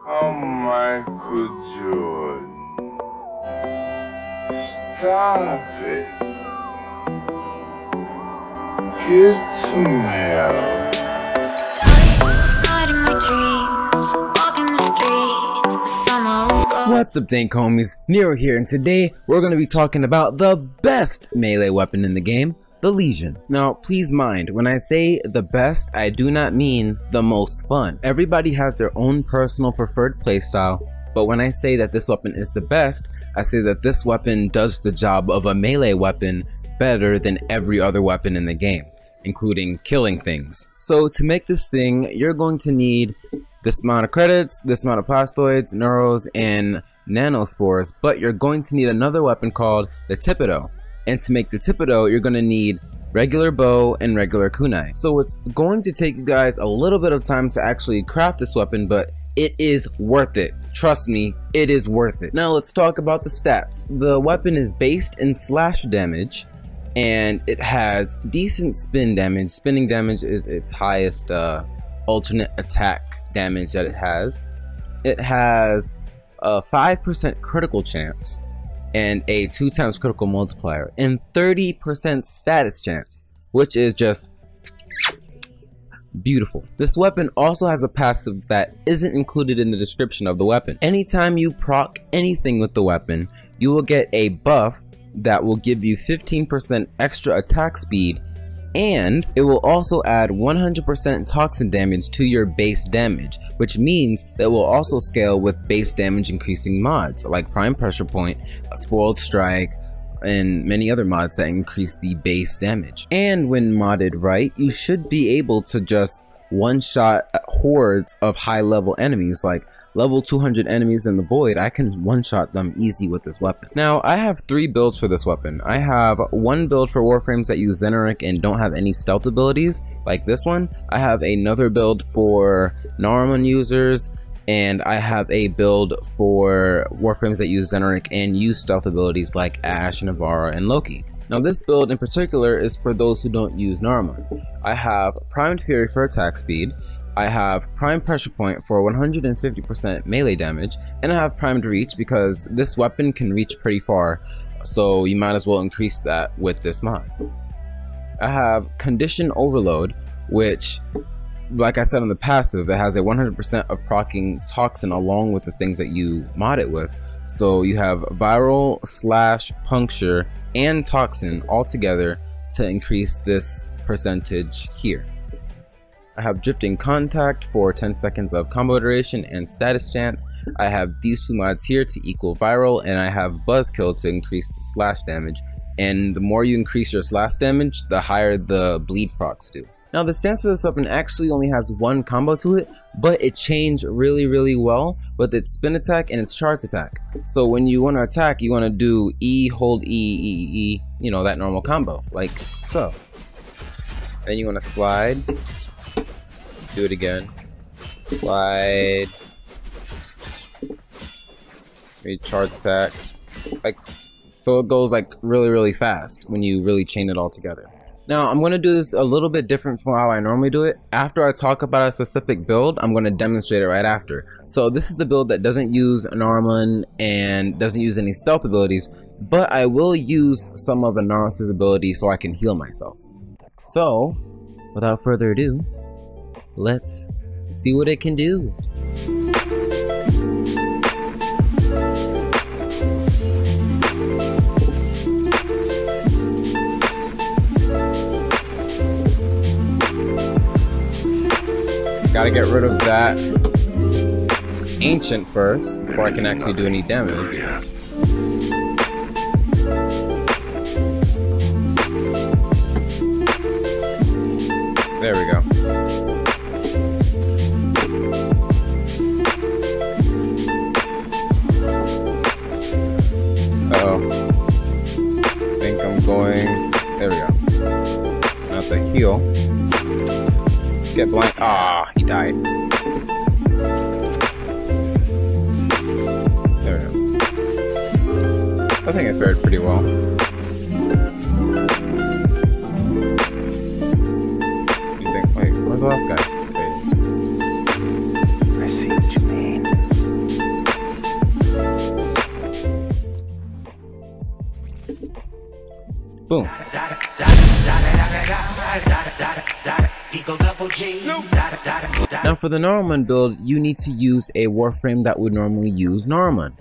Oh, Michael Jordan. Stop it. Get some help. What's up, Dank homies? Nero here, and today we're going to be talking about the best melee weapon in the game, the Legion. Now, please mind, when I say the best, I do not mean the most fun. Everybody has their own personal preferred playstyle, but when I say that this weapon is the best, I say that this weapon does the job of a melee weapon better than every other weapon in the game, including killing things. So to make this thing, you're going to need this amount of credits, this amount of plastoids, neuros, and nanospores, but you're going to need another weapon called the Thipido. And to make the Thipido, you're going to need regular bow and regular kunai. So it's going to take you guys a little bit of time to actually craft this weapon, but it is worth it. Trust me, it is worth it. Now let's talk about the stats. The weapon is based in slash damage, and it has decent spin damage. Spinning damage is its highest alternate attack damage that it has. It has a 5% critical chance and a 2 times critical multiplier and 30% status chance, which is just beautiful. This weapon also has a passive that isn't included in the description of the weapon. Anytime you proc anything with the weapon, you will get a buff that will give you 15% extra attack speed, and it will also add 100% toxin damage to your base damage, which means that it will also scale with base damage increasing mods like Prime Pressure Point, Spoiled Strike, and many other mods that increase the base damage. And when modded right, you should be able to just one-shot hordes of high-level enemies, like level 200 enemies in the void. I can one-shot them easy with this weapon. Now, I have 3 builds for this weapon. I have one build for Warframes that use Zenurik and don't have any stealth abilities, like this one. I have another build for Naruman users, and I have a build for Warframes that use Zenurik and use stealth abilities like Ashe, Navarra, and Loki. Now this build in particular is for those who don't use Naruman. I have Primed Fury for attack speed, I have Prime Pressure Point for 150% melee damage, and I have Primed Reach because this weapon can reach pretty far, so you might as well increase that with this mod. I have Condition Overload, which, like I said on the passive, it has a 100% of proccing Toxin along with the things that you mod it with. So you have Viral, Slash, Puncture, and Toxin all together to increase this percentage here. I have Drifting Contact for 10 seconds of combo duration and status chance. I have these 2 mods here to equal Viral, and I have Buzzkill to increase the slash damage. And the more you increase your slash damage, the higher the bleed procs do. Now the stance for this weapon actually only has 1 combo to it, but it changed really well with its spin attack and its charge attack. So when you want to attack, you want to do E, hold E, you know, that normal combo, like so. Then you want to slide, do it again, slide, charge attack, like so. It goes like really fast when you really chain it all together. Now I'm going to do this a little bit different from how I normally do it. After I talk about a specific build, I'm going to demonstrate it right after. So this is the build that doesn't use Naruman and doesn't use any stealth abilities, but I will use some of Inaros' abilities so I can heal myself. So without further ado, let's see what it can do. Gotta get rid of that ancient first before I can actually do any damage. There we go. I think I'm going. There we go. Now to heal. Get blind. Ah, he died. There we go. I think I fared pretty well. You think? Wait, where's the last guy? Wait. I see what you mean. Boom. Now for the Norman build, you need to use a Warframe that would normally use Norman,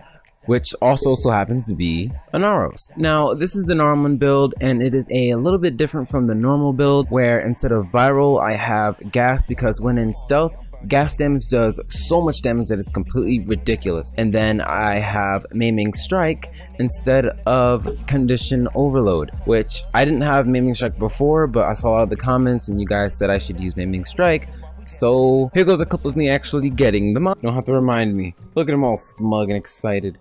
which also happens to be Inaros. Now this is the Norman build, and it is a little bit different from the normal build, where instead of viral I have gas, because when in stealth, gas damage does so much damage that it's completely ridiculous. And then I have Maiming Strike instead of Condition Overload, which I didn't have Maiming Strike before, but I saw a lot of the comments and you guys said I should use Maiming Strike. So here goes a clip of me actually getting them up. Don't have to remind me. Look at him all smug and excited.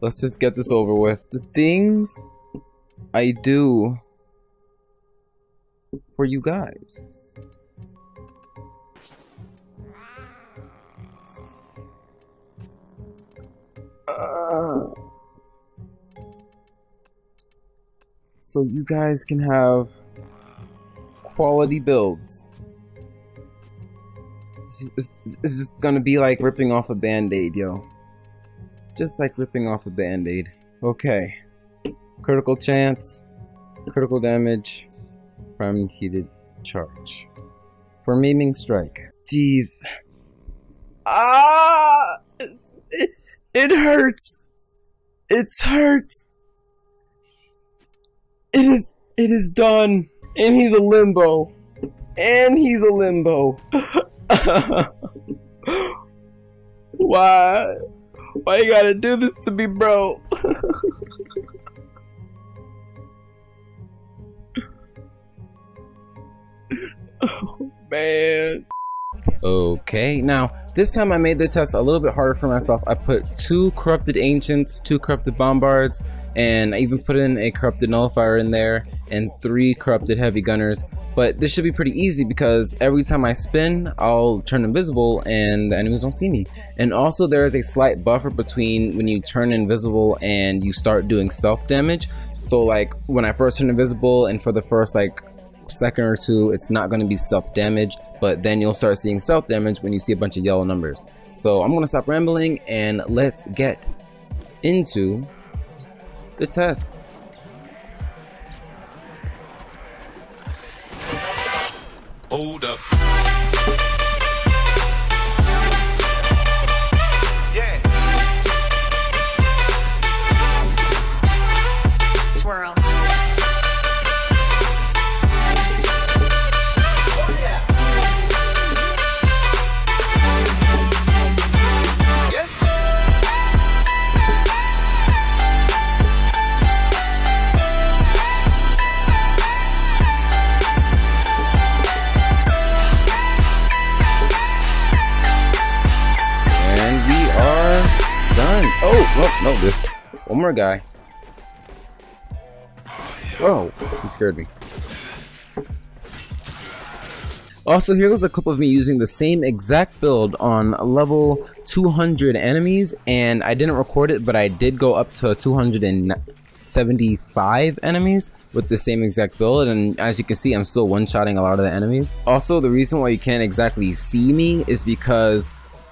Let's just get this over with. The things I do for you guys. So you guys can have quality builds. It's just gonna be like ripping off a band-aid, yo. Just like ripping off a band-aid. Okay. Critical chance, critical damage, primed heated charge. For Maiming Strike. Jeez. Ah! It hurts. It hurts. It is done. And he's a limbo. And he's a limbo. Why? Why you gotta do this to me, bro? Oh, man. Okay, now this time I made the test a little bit harder for myself. I put 2 corrupted ancients, 2 corrupted bombards, and I even put in a corrupted nullifier in there, and 3 corrupted heavy gunners. But this should be pretty easy because every time I spin, I'll turn invisible and the enemies won't see me. And also there is a slight buffer between when you turn invisible and you start doing stealth damage. So like when I first turn invisible and for the first like second or two, it's not going to be stealth damage, but then you'll start seeing stealth damage when you see a bunch of yellow numbers. So I'm going to stop rambling and let's get into the test. Hold up. Yeah. Swirl. Oh yeah. Yes. Done. Oh, well, no, this one more guy. Oh, he scared me. Also, here goes a clip of me using the same exact build on level 200 enemies, and I didn't record it, but I did go up to 275 enemies with the same exact build, and as you can see, I'm still one-shotting a lot of the enemies. Also, the reason why you can't exactly see me is because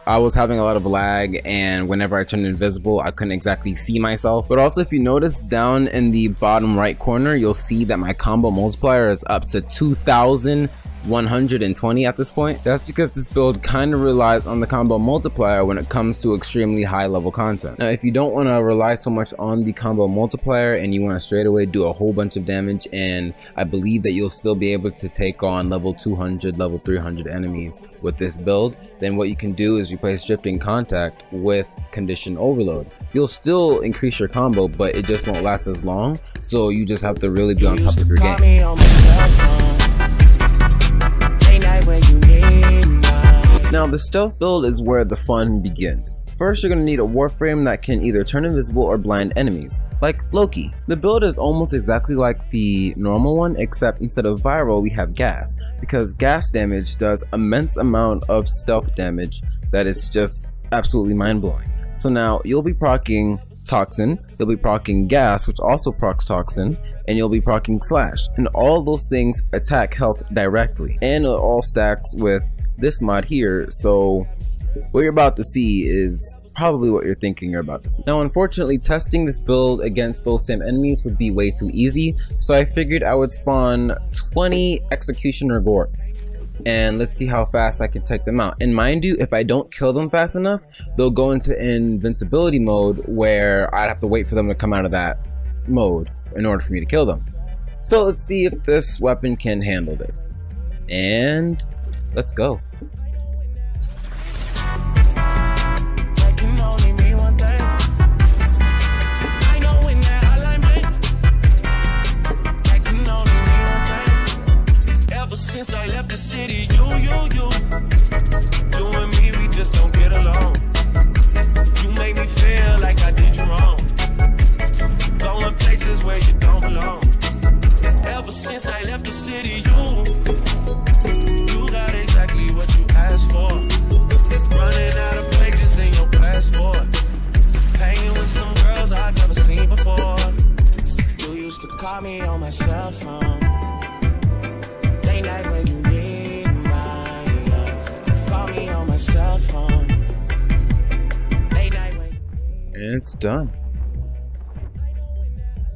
I was having a lot of lag, and whenever I turned invisible, I couldn't exactly see myself. But also, if you notice down in the bottom right corner, you'll see that my combo multiplier is up to 2,120 at this point. That's because this build kind of relies on the combo multiplier when it comes to extremely high level content. Now, if you don't want to rely so much on the combo multiplier and you want to straight away do a whole bunch of damage, and I believe that you'll still be able to take on level 200, level 300 enemies with this build, then what you can do is replace Drifting Contact with Condition Overload. You'll still increase your combo, but it just won't last as long, so you just have to really be on top of your game. Now the stealth build is where the fun begins. First, you're going to need a Warframe that can either turn invisible or blind enemies, like Loki. The build is almost exactly like the normal one, except instead of viral we have gas, because gas damage does immense amount of stealth damage that is just absolutely mind-blowing. So now you'll be proccing Toxin, you'll be proccing gas, which also procs Toxin, and you'll be proccing Slash, and all those things attack health directly, and it all stacks with this mod here, so What you're about to see is probably what you're thinking you're about to see. Now, unfortunately, testing this build against those same enemies would be way too easy, so I figured I would spawn 20 Executioner Gorts. And let's see how fast I can take them out. And mind you, if I don't kill them fast enough, they'll go into invincibility mode where I'd have to wait for them to come out of that mode in order for me to kill them. So let's see if this weapon can handle this. And let's go. Since I left the city, you and me, we just don't get along. You make me feel like I did you wrong, going places where you don't belong. Ever since I left the city, you got exactly what you asked for. Running out of pages in your passport, hanging with some girls I've never seen before. You used to call me on my cell phone. When you need my love, call me on my cell phone. And it's done.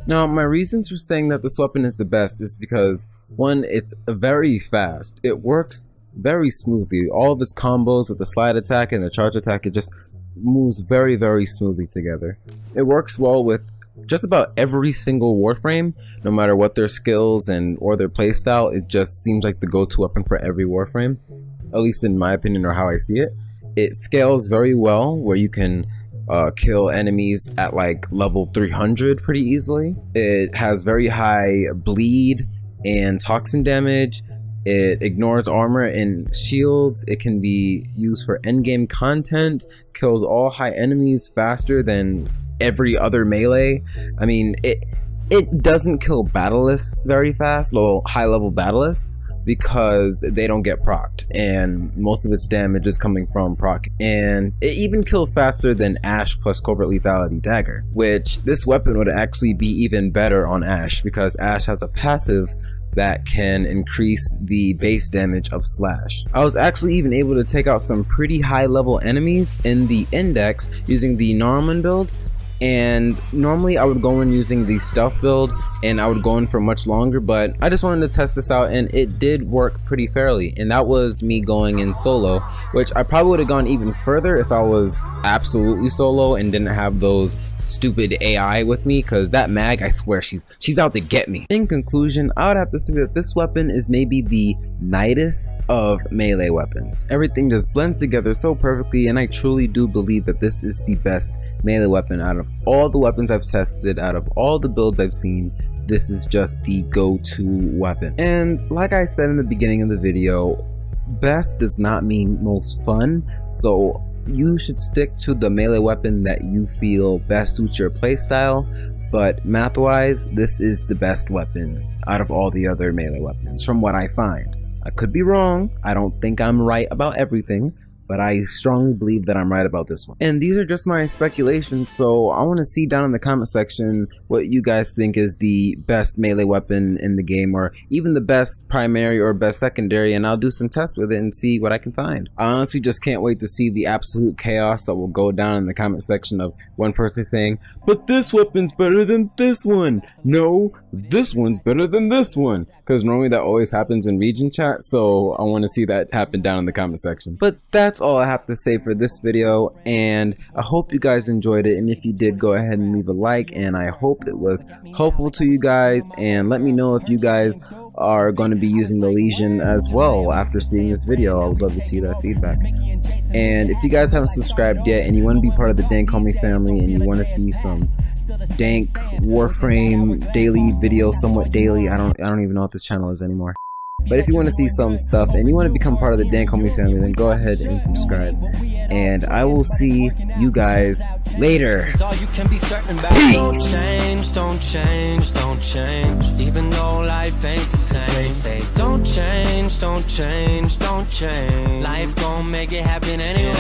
Now, my reasons for saying that this weapon is the best is because, one, it's very fast. It works very smoothly. All of its combos with the slide attack and the charge attack, it just moves very, very smoothly together. It works well with just about every single Warframe, no matter what their skills or their playstyle. It just seems like the go-to weapon for every Warframe, at least in my opinion or how I see it. It scales very well, where you can kill enemies at like level 300 pretty easily. It has very high bleed and toxin damage. It ignores armor and shields. It can be used for endgame content, kills all high enemies faster than every other melee. I mean, it doesn't kill Battlelists very fast, high level Battlelists, because they don't get procced, and most of its damage is coming from proc. And it even kills faster than Ashe plus Covert Lethality Dagger, which this weapon would actually be even better on Ashe, because Ashe has a passive that can increase the base damage of Slash. I was actually even able to take out some pretty high level enemies in the Index using the Norman build. And normally I would go in using the stealth build and I would go in for much longer, but I just wanted to test this out and it did work pretty fairly. And that was me going in solo, which I probably would have gone even further if I was absolutely solo and didn't have those stupid AI with me, because that mag, I swear, she's out to get me. In conclusion, I would have to say that this weapon is maybe the lightest of melee weapons. Everything just blends together so perfectly, and I truly do believe that this is the best melee weapon out of all the weapons I've tested, out of all the builds I've seen. This is just the go-to weapon. And like I said in the beginning of the video, best does not mean most fun, so you should stick to the melee weapon that you feel best suits your playstyle. But math-wise, this is the best weapon out of all the other melee weapons, from what I find. I could be wrong. I don't think I'm right about everything, but I strongly believe that I'm right about this one. And these are just my speculations, so I want to see down in the comment section what you guys think is the best melee weapon in the game, or even the best primary or best secondary, and I'll do some tests with it and see what I can find. I honestly just can't wait to see the absolute chaos that will go down in the comment section of one person saying, but this weapon's better than this one. No, this one's better than this one. Because normally that always happens in region chat, so I want to see that happen down in the comment section. But that's all I have to say for this video, and I hope you guys enjoyed it, and if you did, go ahead and leave a like, and I hope it was helpful to you guys, and let me know if you guys are going to be using the Legion as well after seeing this video. I would love to see that feedback. And if you guys haven't subscribed yet and you want to be part of the Dank Homie family and you want to see some dank Warframe daily videos, somewhat daily, I don't even know what this channel is anymore. But if you want to see some stuff and you want to become part of the Dank Homie family, then go ahead and subscribe. And I will see you guys later. Peace! Don't change, don't change. Even though life ain't the same. Say, don't change, don't change, don't change. Life gon' make it happen anyway.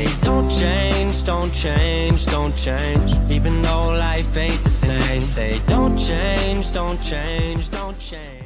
Say, don't change, don't change, don't change. Even though life ain't the same. Say, don't change, don't change, don't change.